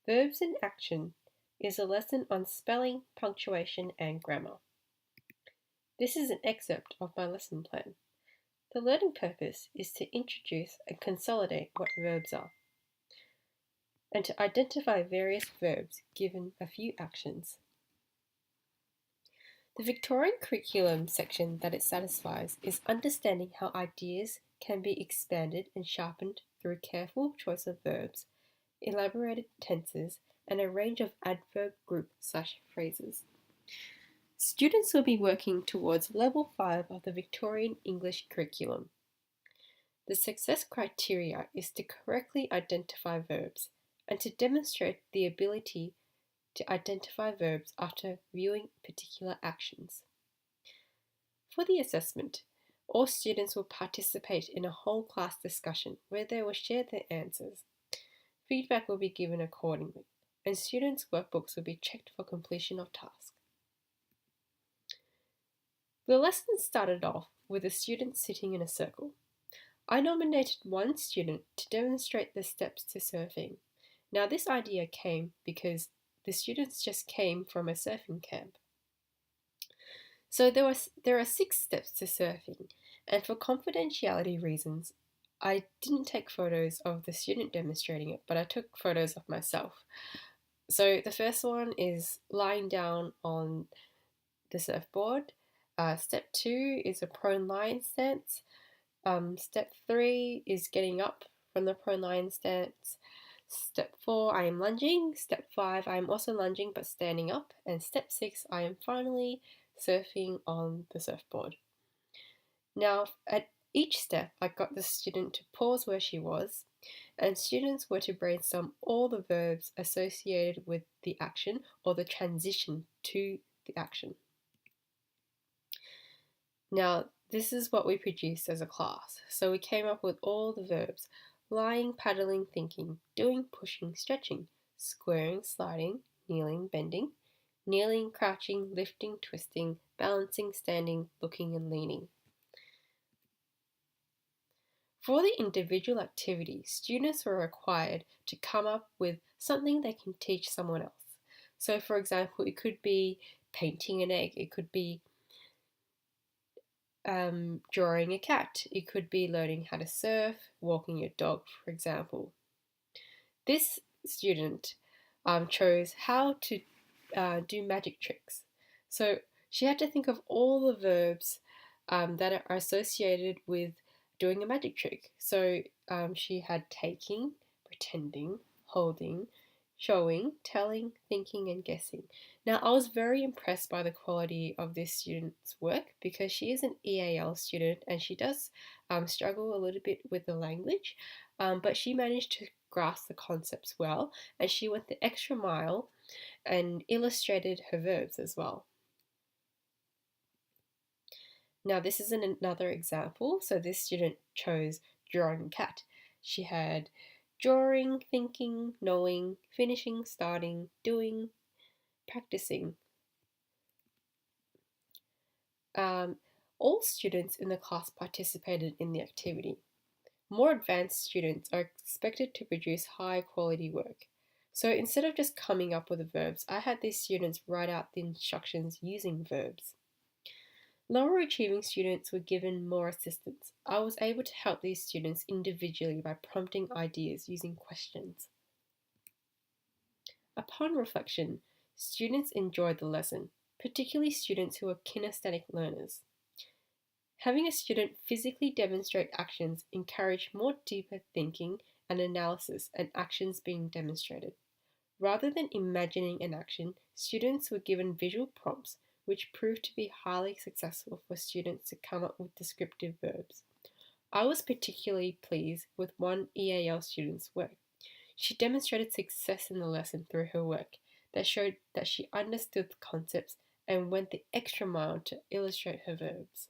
Verbs in Action is a lesson on spelling, punctuation, and grammar. This is an excerpt of my lesson plan. The learning purpose is to introduce and consolidate what verbs are, and to identify various verbs given a few actions. The Victorian curriculum section that it satisfies is understanding how ideas can be expanded and sharpened through careful choice of verbs, elaborated tenses, and a range of adverb group/phrases. Students will be working towards Level 5 of the Victorian English curriculum. The success criteria is to correctly identify verbs and to demonstrate the ability to identify verbs after viewing particular actions. For the assessment, all students will participate in a whole class discussion where they will share their answers. Feedback will be given accordingly, and students' workbooks will be checked for completion of tasks. The lesson started off with the students sitting in a circle. I nominated one student to demonstrate the steps to surfing. Now, this idea came because the students just came from a surfing camp. So there are 6 steps to surfing, and for confidentiality reasons, I didn't take photos of the student demonstrating it, but I took photos of myself. So the first one is lying down on the surfboard. Step 2 is a prone lying stance. Step 3 is getting up from the prone lying stance. Step 4, I am lunging. Step 5, I am also lunging but standing up. And step 6, I am finally surfing on the surfboard. Now, at each step, I got the student to pause where she was, and students were to brainstorm all the verbs associated with the action or the transition to the action. Now, this is what we produced as a class. So we came up with all the verbs: lying, paddling, thinking, doing, pushing, stretching, squaring, sliding, kneeling, bending, kneeling, crouching, lifting, twisting, balancing, standing, looking, and leaning. For the individual activity, students were required to come up with something they can teach someone else. So, for example, it could be painting an egg, it could be drawing a cat, it could be learning how to surf, walking your dog, for example. This student chose how to do magic tricks. So she had to think of all the verbs that are associated with doing a magic trick. So she had taking, pretending, holding, showing, telling, thinking, and guessing. Now, I was very impressed by the quality of this student's work because she is an EAL student and she does struggle a little bit with the language, but she managed to grasp the concepts well, and she went the extra mile and illustrated her verbs as well. Now, this is another example. So this student chose drawing a cat. She had drawing, thinking, knowing, finishing, starting, doing, practicing. All students in the class participated in the activity. More advanced students are expected to produce high quality work. So instead of just coming up with the verbs, I had these students write out the instructions using verbs. Lower achieving students were given more assistance. I was able to help these students individually by prompting ideas using questions. Upon reflection, students enjoyed the lesson, particularly students who are kinesthetic learners. Having a student physically demonstrate actions encouraged more deeper thinking and analysis and actions being demonstrated. Rather than imagining an action, students were given visual prompts which proved to be highly successful for students to come up with descriptive verbs. I was particularly pleased with one EAL student's work. She demonstrated success in the lesson through her work that showed that she understood the concepts and went the extra mile to illustrate her verbs.